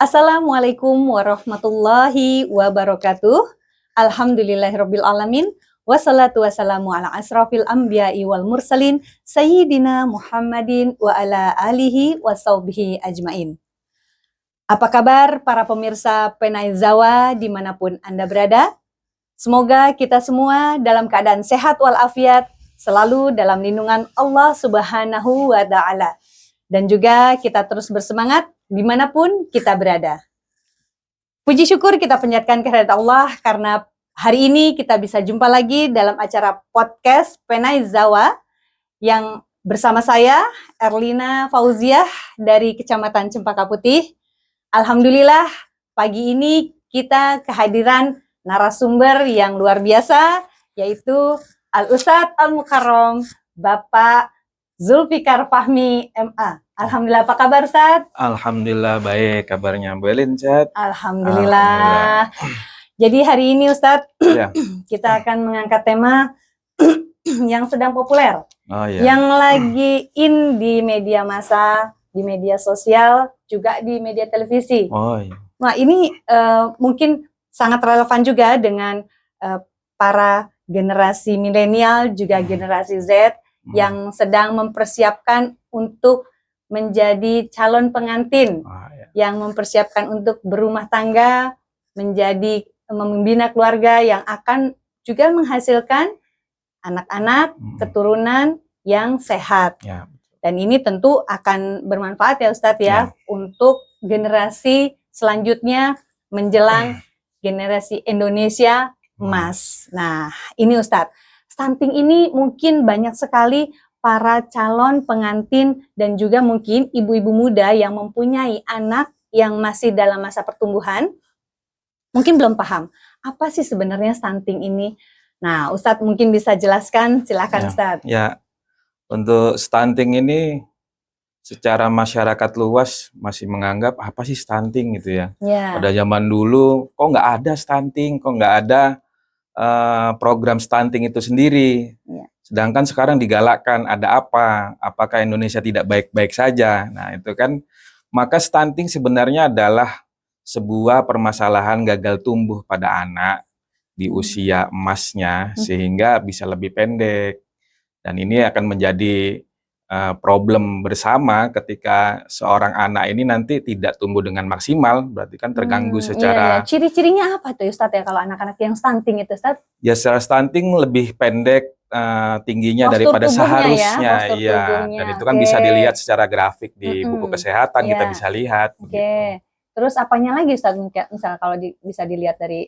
Assalamualaikum warahmatullahi wabarakatuh. Alhamdulillahirabbil alamin. Wassalatu wassalamu ala asrofil anbiya'i wal mursalin Sayyidina Muhammadin wa ala alihi wa sahbihi ajmain. Apa kabar para pemirsa Penai Zawa dimanapun Anda berada? Semoga kita semua dalam keadaan sehat walafiat, selalu dalam lindungan Allah Subhanahu wa Ta'ala. Dan juga kita terus bersemangat dimanapun kita berada. Puji syukur kita panjatkan kehadirat Allah karena hari ini kita bisa jumpa lagi dalam acara podcast Penai Zawa yang bersama saya Erlina Fauziah dari Kecamatan Cempaka Putih. Alhamdulillah pagi ini kita kehadiran narasumber yang luar biasa, yaitu Al-Ustadz Al-Mukarram Bapak Zulfikar Fahmi MA. Alhamdulillah, apa kabar Ustadz? Alhamdulillah baik kabarnya, Bu Elin sehat? Alhamdulillah. Jadi hari ini Ustadz Ya. kita akan mengangkat tema yang sedang populer, Ya. yang lagi in di media massa, di media sosial, juga di media televisi. Ya. Nah ini mungkin sangat relevan juga dengan para generasi milenial, juga generasi Z yang sedang mempersiapkan untuk menjadi calon pengantin, yang mempersiapkan untuk berumah tangga, menjadi membina keluarga yang akan juga menghasilkan anak-anak, keturunan yang sehat. Ya. Dan ini tentu akan bermanfaat ya Ustadz ya, untuk generasi selanjutnya menjelang generasi Indonesia emas. Nah ini Ustadz, stunting ini mungkin banyak sekali para calon pengantin dan juga mungkin ibu-ibu muda yang mempunyai anak yang masih dalam masa pertumbuhan, mungkin belum paham apa sih sebenarnya stunting ini. Nah, Ustadz mungkin bisa jelaskan, silakan Ustadz. Ya, untuk stunting ini secara masyarakat luas masih menganggap apa sih stunting gitu ya. Pada zaman dulu kok nggak ada stunting, kok nggak ada program stunting itu sendiri. Sedangkan sekarang digalakkan ada apa? Apakah Indonesia tidak baik-baik saja? Nah itu kan, maka stunting sebenarnya adalah sebuah permasalahan gagal tumbuh pada anak di usia emasnya sehingga bisa lebih pendek. Dan ini akan menjadi problem bersama ketika seorang anak ini nanti tidak tumbuh dengan maksimal, berarti kan terganggu secara... Ciri-cirinya apa tuh Ustadz ya kalau anak-anak yang stunting itu Ustadz? Ya secara stunting lebih pendek tingginya daripada seharusnya, dan itu kan bisa dilihat secara grafik di buku kesehatan, kita bisa lihat. Terus apanya lagi Ustadz, misalnya kalau bisa dilihat dari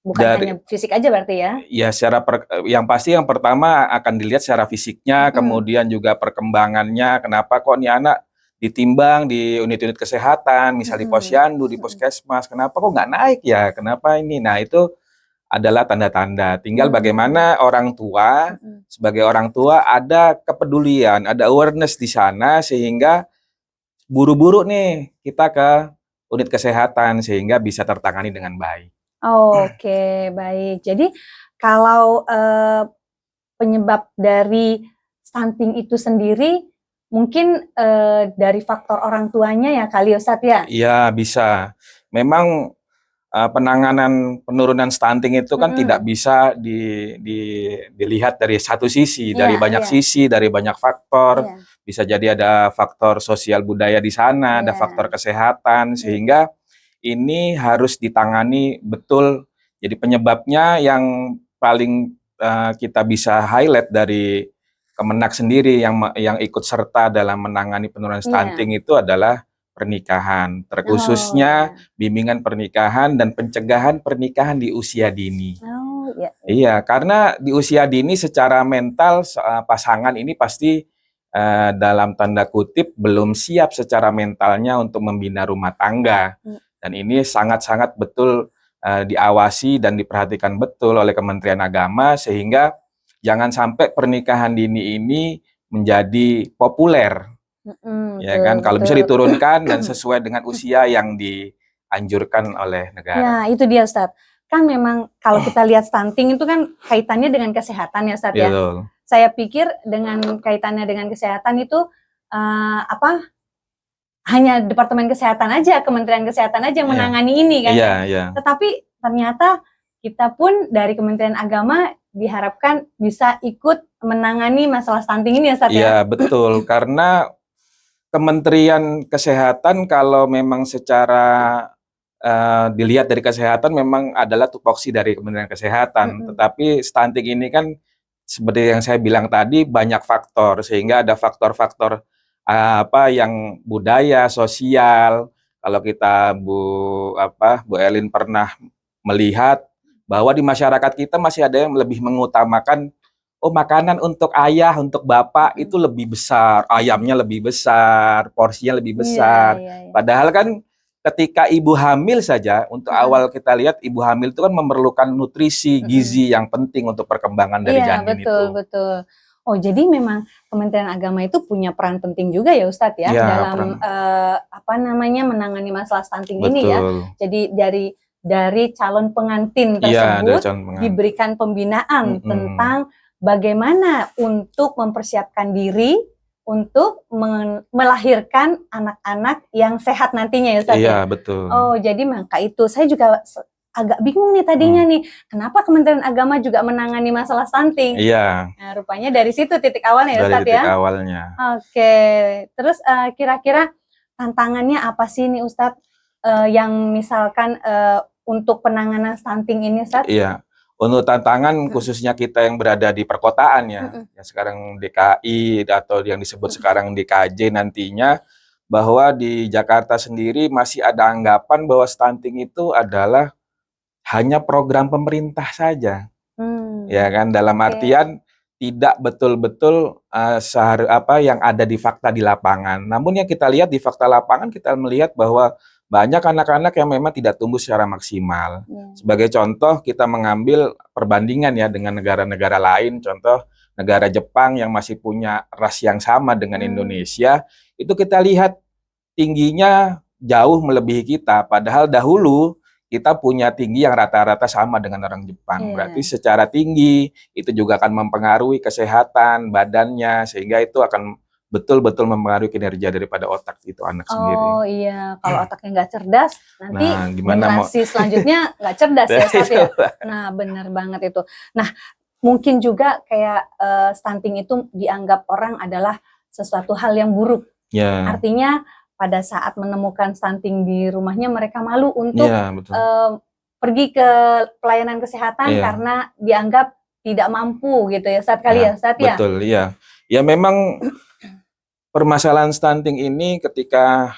bukan hanya fisik aja berarti ya? Ya secara yang pasti yang pertama akan dilihat secara fisiknya, kemudian juga perkembangannya. Kenapa kok nih anak ditimbang di unit-unit kesehatan, misal di posyandu, di puskesmas, kenapa kok nggak naik ya? Kenapa ini? Nah itu adalah tanda-tanda. Tinggal bagaimana orang tua, sebagai orang tua ada kepedulian, ada awareness di sana sehingga buru-buru nih kita ke unit kesehatan sehingga bisa tertangani dengan baik. Oke, baik. Jadi kalau penyebab dari stunting itu sendiri mungkin dari faktor orang tuanya ya kali Ustadz ya? Iya bisa. Memang penanganan penurunan stunting itu kan tidak bisa dilihat dari satu sisi, dari banyak sisi, dari banyak faktor. Bisa jadi ada faktor sosial budaya di sana, ada faktor kesehatan, sehingga ini harus ditangani betul. Jadi penyebabnya yang paling kita bisa highlight dari Kemenak sendiri yang ikut serta dalam menangani penurunan stunting itu adalah pernikahan, terkhususnya bimbingan pernikahan dan pencegahan pernikahan di usia dini. Iya, karena di usia dini secara mental pasangan ini pasti dalam tanda kutip belum siap secara mentalnya untuk membina rumah tangga. Dan ini sangat-sangat betul diawasi dan diperhatikan betul oleh Kementerian Agama sehingga jangan sampai pernikahan dini ini menjadi populer. Ya kan, kalau bisa diturunkan dan sesuai dengan usia yang dianjurkan oleh negara. Ya, itu dia Ustadz. Kan memang kalau kita lihat stunting itu kan kaitannya dengan kesehatan ya Ustadz ya. Saya pikir dengan kaitannya dengan kesehatan itu hanya Departemen Kesehatan aja, Kementerian Kesehatan aja yang menangani ini kan. Tetapi ternyata kita pun dari Kementerian Agama diharapkan bisa ikut menangani masalah stunting ini ya Ustadz ya? Iya betul, karena Kementerian Kesehatan kalau memang secara dilihat dari kesehatan memang adalah tupoksi dari Kementerian Kesehatan. Tetapi stunting ini kan seperti yang saya bilang tadi banyak faktor, sehingga ada faktor-faktor yang budaya, sosial. Kalau kita Bu Elin pernah melihat bahwa di masyarakat kita masih ada yang lebih mengutamakan makanan untuk ayah, untuk bapak itu lebih besar, ayamnya lebih besar, porsinya lebih besar. Padahal kan ketika ibu hamil saja, untuk awal kita lihat ibu hamil itu kan memerlukan nutrisi, gizi yang penting untuk perkembangan dari janin itu. Betul. Oh, jadi memang Kementerian Agama itu punya peran penting juga ya Ustadz ya, dalam menangani masalah stunting ini ya. Jadi dari calon pengantin tersebut diberikan pembinaan tentang bagaimana untuk mempersiapkan diri untuk melahirkan anak-anak yang sehat nantinya ya Ustadz. Iya, betul. Oh, jadi maka itu saya juga agak bingung nih tadinya nih, kenapa Kementerian Agama juga menangani masalah stunting? Iya. Nah, rupanya dari situ titik awalnya ya Ustadz ya. Dari titik awalnya. Oke, terus kira-kira tantangannya apa sih nih Ustadz yang misalkan untuk penanganan stunting ini Ustadz? Iya. Untuk tantangan khususnya kita yang berada di perkotaan ya, yang sekarang DKI atau yang disebut sekarang DKJ nantinya, bahwa di Jakarta sendiri masih ada anggapan bahwa stunting itu adalah hanya program pemerintah saja, ya kan, dalam artian tidak betul-betul yang ada di fakta di lapangan. Namun yang kita lihat di fakta lapangan, kita melihat bahwa banyak anak-anak yang memang tidak tumbuh secara maksimal. Sebagai contoh, kita mengambil perbandingan ya dengan negara-negara lain, contoh negara Jepang yang masih punya ras yang sama dengan Indonesia, itu kita lihat tingginya jauh melebihi kita, padahal dahulu kita punya tinggi yang rata-rata sama dengan orang Jepang. Berarti secara tinggi itu juga akan mempengaruhi kesehatan badannya, sehingga itu akan betul-betul mempengaruhi kinerja daripada otak itu anak sendiri. Oh iya, kalau otaknya nggak cerdas, nanti generasi selanjutnya nggak cerdas ya Ustadz ya. Nah benar banget itu. Nah mungkin juga kayak stunting itu dianggap orang adalah sesuatu hal yang buruk. Artinya pada saat menemukan stunting di rumahnya mereka malu untuk pergi ke pelayanan kesehatan karena dianggap tidak mampu gitu ya Ustadz kali ya Ustadz ya. Betul, iya. Ya memang permasalahan stunting ini ketika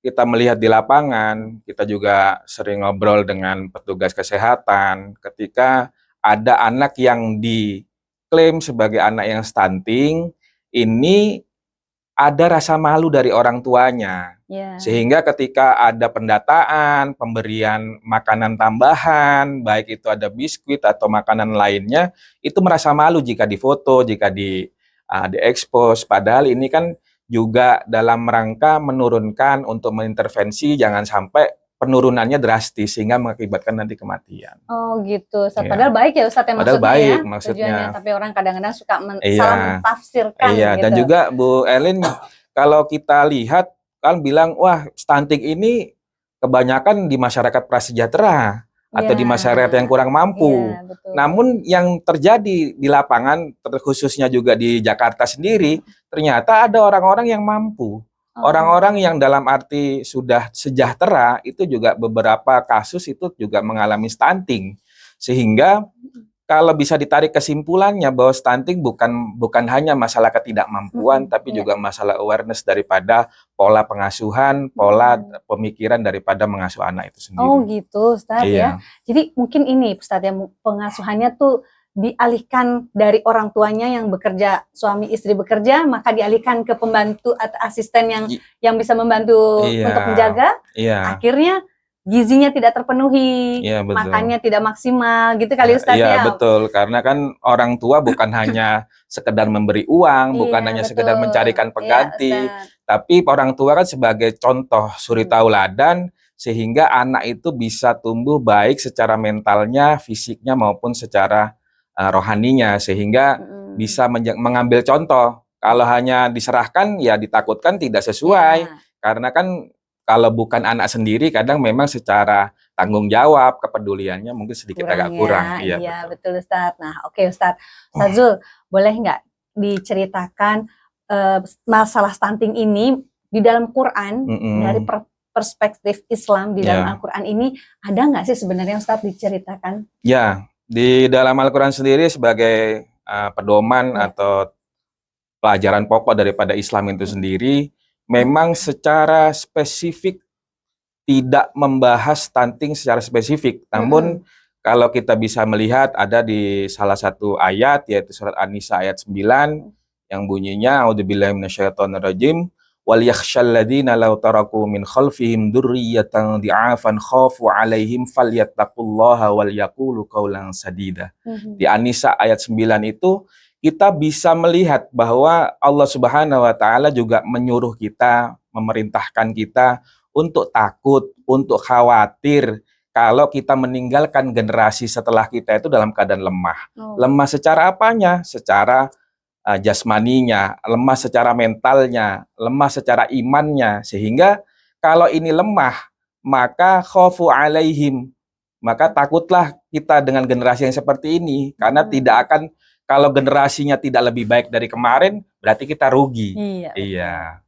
kita melihat di lapangan, kita juga sering ngobrol dengan petugas kesehatan, ketika ada anak yang diklaim sebagai anak yang stunting, ini ada rasa malu dari orang tuanya. Sehingga ketika ada pendataan, pemberian makanan tambahan, baik itu ada biskuit atau makanan lainnya, itu merasa malu jika difoto, jika diekspos. Padahal ini kan juga dalam rangka menurunkan untuk mengintervensi jangan sampai penurunannya drastis sehingga mengakibatkan nanti kematian. Oh gitu, Padahal baik ya Ustadz padahal baik maksudnya. Tapi orang kadang-kadang suka salah mentafsirkan gitu. Dan juga Bu Elin, kalau kita lihat kan bilang, wah stunting ini kebanyakan di masyarakat prasejahtera atau di masyarakat yang kurang mampu. Namun yang terjadi di lapangan, khususnya juga di Jakarta sendiri, ternyata ada orang-orang yang mampu. Orang-orang yang dalam arti sudah sejahtera, itu juga beberapa kasus itu juga mengalami stunting. Sehingga kalau bisa ditarik kesimpulannya bahwa stunting bukan hanya masalah ketidakmampuan, tapi juga masalah awareness daripada pola pengasuhan, pola pemikiran daripada mengasuh anak itu sendiri. Oh gitu Ustadz ya. Jadi mungkin ini Ustadz ya, pengasuhannya tuh dialihkan dari orang tuanya yang bekerja, suami istri bekerja, maka dialihkan ke pembantu atau asisten yang bisa membantu untuk menjaga. Akhirnya gizinya tidak terpenuhi, makannya tidak maksimal, gitu kali Ustadz ya. Iya betul, karena kan orang tua bukan hanya sekedar memberi uang, bukan hanya sekedar mencarikan pengganti, tapi orang tua kan sebagai contoh suri tauladan, sehingga anak itu bisa tumbuh baik secara mentalnya, fisiknya maupun secara rohaninya, sehingga bisa mengambil contoh. Kalau hanya diserahkan ya ditakutkan tidak sesuai. Karena kan kalau bukan anak sendiri kadang memang secara tanggung jawab, kepeduliannya mungkin sedikit agak kurang. Iya, Iya, betul. betul Ustadz. Nah, oke Ustadz. Ustadz Zul, boleh nggak diceritakan masalah stunting ini di dalam Quran dari perspektif Islam di dalam Ya. Al-Quran ini ada nggak sih sebenarnya Ustadz diceritakan? Ya, di dalam Al-Quran sendiri sebagai pedoman atau pelajaran pokok daripada Islam itu sendiri, memang secara spesifik tidak membahas stunting secara spesifik. Namun kalau kita bisa melihat ada di salah satu ayat, yaitu surat An-Nisa ayat 9, yang bunyinya, A'udzubillahi minasyaitonirrajim, wal yakhshal ladzina law taraku min khalfihim dzurriyyatan dhi'afan khafu 'alaihim falyattaqullaha wal yaqulu qaulan sadida. Di An-Nisa ayat 9 itu kita bisa melihat bahwa Allah Subhanahu wa taala juga menyuruh kita, memerintahkan kita untuk takut, untuk khawatir kalau kita meninggalkan generasi setelah kita itu dalam keadaan lemah. Lemah secara apanya? Secara jasmaninya, lemah secara mentalnya, lemah secara imannya. Sehingga kalau ini lemah, maka khaufu alaihim, maka takutlah kita dengan generasi yang seperti ini. Karena tidak akan, kalau generasinya tidak lebih baik dari kemarin, berarti kita rugi. Iya.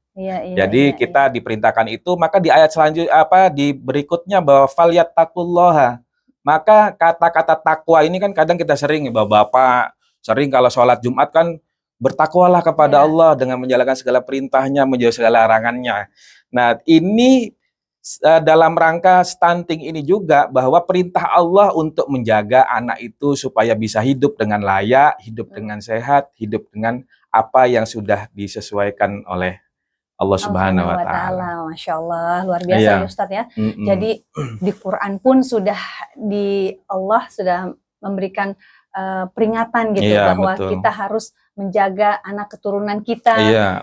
Jadi kita diperintahkan itu, maka di ayat selanjutnya di berikutnya bahwa falyattaqullaha. Maka kata-kata takwa ini kan kadang kita sering, Bapak sering kalau sholat Jumat kan bertakwalah kepada Allah dengan menjalankan segala perintahnya, menjauhi segala larangannya. Nah, ini dalam rangka stunting ini juga bahwa perintah Allah untuk menjaga anak itu supaya bisa hidup dengan layak, hidup dengan sehat, hidup dengan apa yang sudah disesuaikan oleh Allah Subhanahu wa taala. Masya Allah, luar biasa ya Ustadz ya. Jadi di Quran pun sudah Allah sudah memberikan peringatan gitu bahwa kita harus menjaga anak keturunan kita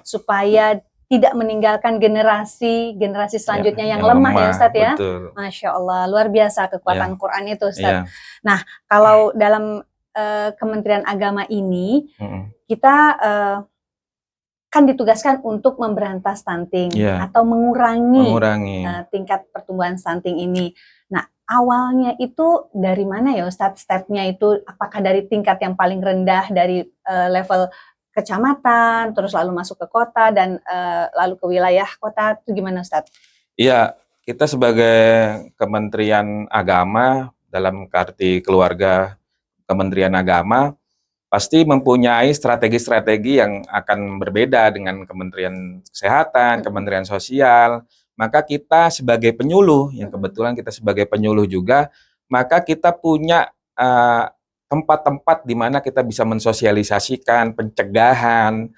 supaya tidak meninggalkan generasi selanjutnya yang lemah ya Ustadz ya. Masya Allah, luar biasa kekuatan Quran itu Ustadz. Nah, kalau dalam Kementerian Agama ini kita kan ditugaskan untuk memberantas stunting atau mengurangi tingkat pertumbuhan stunting ini. Nah, awalnya itu dari mana ya Ustadz stepnya itu? Apakah dari tingkat yang paling rendah dari level kecamatan, terus lalu masuk ke kota dan lalu ke wilayah kota, itu gimana Ustadz? Iya, kita sebagai Kementerian Agama dalam Karti Keluarga Kementerian Agama pasti mempunyai strategi-strategi yang akan berbeda dengan Kementerian Kesehatan, Kementerian Sosial. Maka kita sebagai penyuluh, yang kebetulan kita sebagai penyuluh juga, maka kita punya tempat-tempat di mana kita bisa mensosialisasikan pencegahan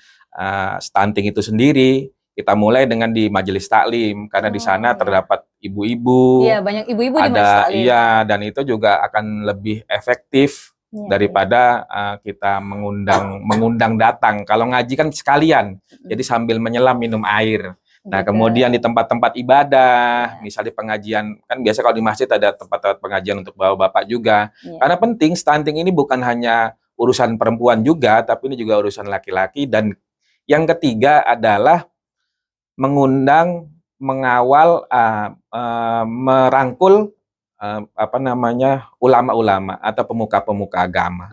stunting itu sendiri. Kita mulai dengan di majelis taklim, karena di sana terdapat ibu-ibu. Iya, banyak ibu-ibu di majelis taklim. Iya, dan itu juga akan lebih efektif daripada kita mengundang datang. Kalau ngaji kan sekalian, jadi sambil menyelam minum air. Nah, kemudian di tempat-tempat ibadah, misalnya pengajian, kan biasa kalau di masjid ada tempat-tempat pengajian untuk bapak-bapak juga. Karena penting, stunting ini bukan hanya urusan perempuan juga, tapi ini juga urusan laki-laki. Dan yang ketiga adalah mengundang, mengawal, merangkul ulama-ulama atau pemuka-pemuka agama.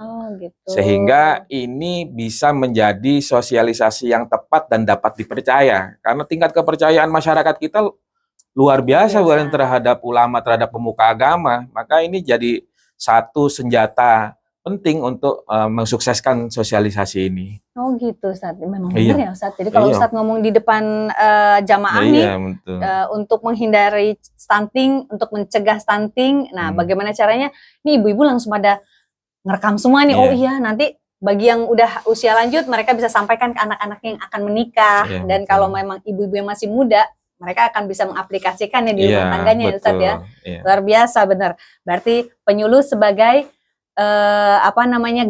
Sehingga ini bisa menjadi sosialisasi yang tepat dan dapat dipercaya. Karena tingkat kepercayaan masyarakat kita luar biasa terhadap ulama, terhadap pemuka agama. Maka ini jadi satu senjata penting untuk mensukseskan sosialisasi ini. Oh gitu Ustadz, memang benar ya Ustadz. Jadi kalau Ustadz ngomong di depan jamaah nih, untuk menghindari stunting, untuk mencegah stunting, nah bagaimana caranya? Nih ibu-ibu langsung pada ngerekam semua nih, oh iya nanti bagi yang udah usia lanjut, mereka bisa sampaikan ke anak-anaknya yang akan menikah. Dan kalau memang ibu-ibu yang masih muda, mereka akan bisa mengaplikasikannya di rumah tangganya ya Ustadz ya. Luar biasa benar. Berarti penyuluh sebagai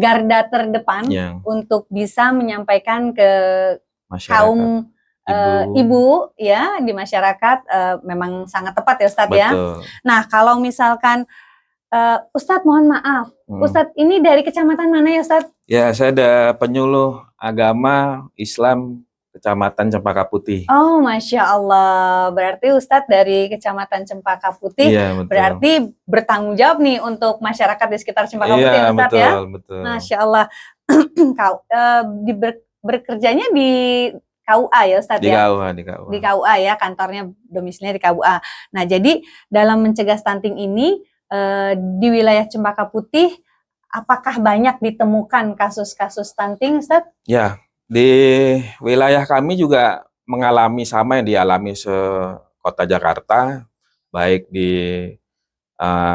garda terdepan untuk bisa menyampaikan ke masyarakat, kaum ibu ya di masyarakat, memang sangat tepat ya Ustadz ya. Nah, kalau misalkan Ustadz mohon maaf, Ustadz ini dari kecamatan mana ya Ustadz? Ya, saya ada penyuluh agama Islam Kecamatan Cempaka Putih. Oh, Masya Allah. Berarti Ustadz dari Kecamatan Cempaka Putih, Iya, betul. berarti bertanggung jawab nih untuk masyarakat di sekitar Cempaka Putih, Iya, Ustadz ya? betul. Masya Allah. Bekerjanya di KUA ya Ustadz Di ya? KUA, di KUA. Di KUA ya, kantornya domisilinya di KUA. Nah, jadi dalam mencegah stunting ini di wilayah Cempaka Putih, apakah banyak ditemukan kasus-kasus stunting, Ustadz? Ya, di wilayah kami juga mengalami sama yang dialami se-Kota Jakarta, baik di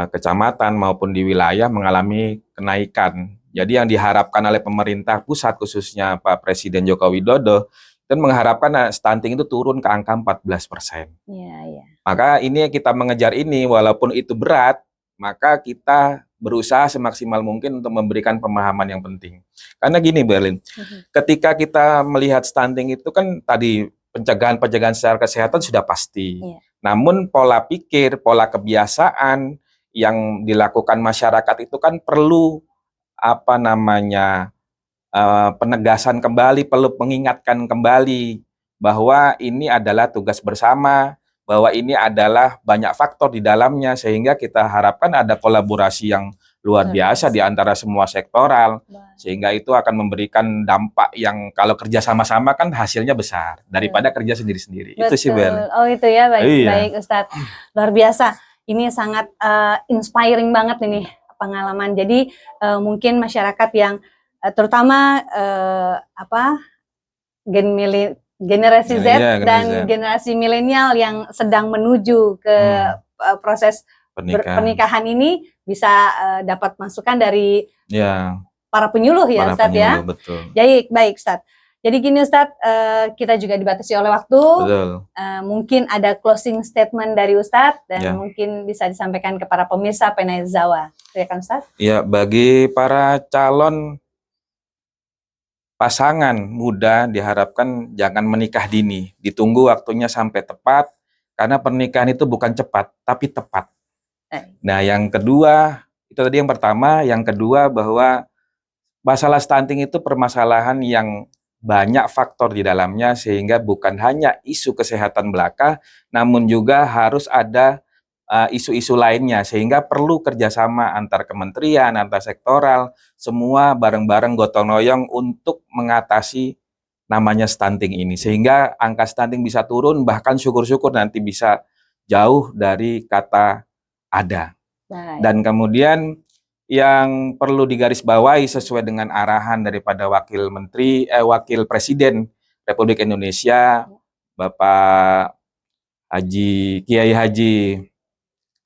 kecamatan maupun di wilayah mengalami kenaikan. Jadi yang diharapkan oleh pemerintah pusat, khususnya Pak Presiden Joko Widodo, dan mengharapkan stunting itu turun ke angka 14%. Iya, iya. Maka ini kita mengejar ini, walaupun itu berat, maka kita berusaha semaksimal mungkin untuk memberikan pemahaman yang penting. Karena gini, Berlin, ketika kita melihat stunting itu kan tadi pencegahan secara kesehatan sudah pasti. Iya. Namun pola pikir, pola kebiasaan yang dilakukan masyarakat itu kan perlu penegasan kembali, perlu mengingatkan kembali bahwa ini adalah tugas bersama, bahwa ini adalah banyak faktor di dalamnya, sehingga kita harapkan ada kolaborasi yang luar biasa di antara semua sektoral, sehingga itu akan memberikan dampak yang kalau kerja sama-sama kan hasilnya besar daripada kerja sendiri-sendiri. Itu sih, Bel. Oh, itu ya, baik, Iya. baik Ustadz. Luar biasa. Ini sangat inspiring banget ini pengalaman. Jadi mungkin masyarakat yang terutama generasi Z dan generasi milenial yang sedang menuju ke proses pernikahan ini bisa dapat masukan dari para penyuluh ya, Ustadz ya. Betul. Jadi baik Ustadz. Jadi gini Ustadz, kita juga dibatasi oleh waktu. Betul. Mungkin ada closing statement dari Ustadz dan mungkin bisa disampaikan kepada pemirsa Penai Zawa. Silakan Ustadz. Ya, bagi para calon pasangan muda diharapkan jangan menikah dini, ditunggu waktunya sampai tepat, karena pernikahan itu bukan cepat, tapi tepat. Nah, yang kedua, itu tadi yang pertama, yang kedua bahwa masalah stunting itu permasalahan yang banyak faktor di dalamnya, sehingga bukan hanya isu kesehatan belaka, namun juga harus ada isu-isu lainnya, sehingga perlu kerjasama antar kementerian, antar sektoral, semua bareng-bareng gotong royong untuk mengatasi namanya stunting ini, sehingga angka stunting bisa turun, bahkan syukur-syukur nanti bisa jauh dari kata ada. Dan kemudian yang perlu digarisbawahi sesuai dengan arahan daripada Wakil Presiden Republik Indonesia, Bapak Kiai Haji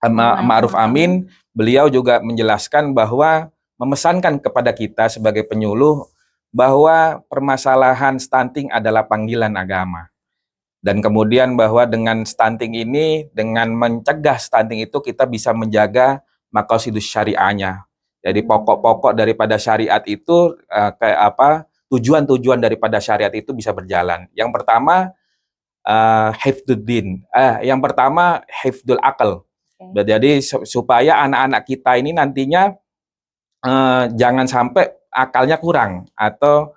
Ma'ruf Amin, beliau juga menjelaskan bahwa memesankan kepada kita sebagai penyuluh bahwa permasalahan stunting adalah panggilan agama. Dan kemudian bahwa dengan stunting ini, dengan mencegah stunting itu kita bisa menjaga maqasidus syariahnya. Jadi pokok-pokok daripada syariat itu tujuan-tujuan daripada syariat itu bisa berjalan. Yang pertama hifdzuddin. Yang pertama hifdzul aql. Jadi supaya anak-anak kita ini nantinya jangan sampai akalnya kurang atau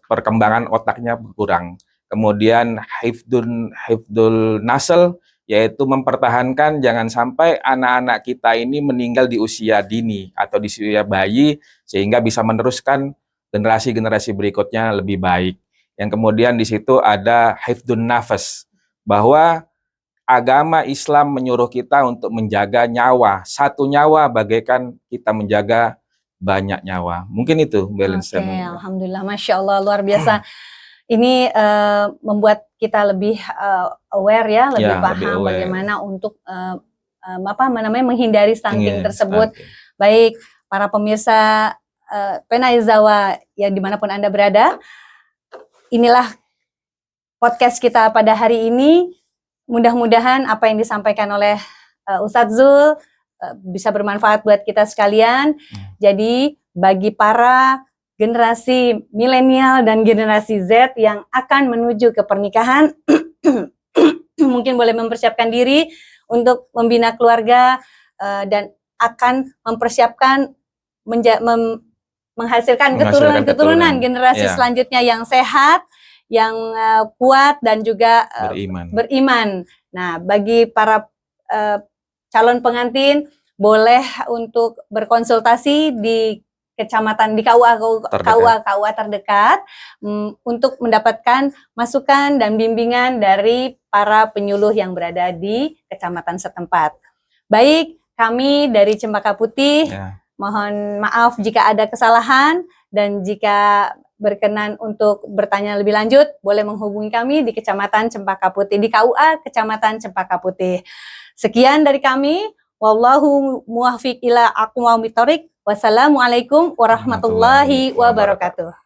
perkembangan otaknya kurang. Kemudian hifdzul nasl, yaitu mempertahankan jangan sampai anak-anak kita ini meninggal di usia dini atau di usia bayi, sehingga bisa meneruskan generasi-generasi berikutnya lebih baik. Yang kemudian di situ ada hifdzun nafas, bahwa agama Islam menyuruh kita untuk menjaga nyawa. Satu nyawa bagaikan kita menjaga banyak nyawa. Mungkin itu, balance. Alhamdulillah, Masya Allah, luar biasa. Ini membuat kita lebih aware ya, lebih paham bagaimana untuk menghindari stunting tersebut. Baik, para pemirsa Penai Zawa ya dimanapun Anda berada, inilah podcast kita pada hari ini. Mudah-mudahan apa yang disampaikan oleh Ustadz Zul bisa bermanfaat buat kita sekalian. Jadi bagi para generasi milenial dan generasi Z yang akan menuju ke pernikahan, mungkin boleh mempersiapkan diri untuk membina keluarga dan akan mempersiapkan menghasilkan keturunan generasi selanjutnya yang sehat, yang kuat dan juga beriman. Nah, bagi para calon pengantin boleh untuk berkonsultasi di kecamatan di KUA terdekat untuk mendapatkan masukan dan bimbingan dari para penyuluh yang berada di kecamatan setempat. Baik, kami dari Cempaka Putih mohon maaf jika ada kesalahan, dan jika berkenan untuk bertanya lebih lanjut, boleh menghubungi kami di Kecamatan Cempaka Putih, di KUA Kecamatan Cempaka Putih. Sekian dari kami. Wallahu muwaffiq ila aqwamit thoriq. Wassalamualaikum warahmatullahi wabarakatuh.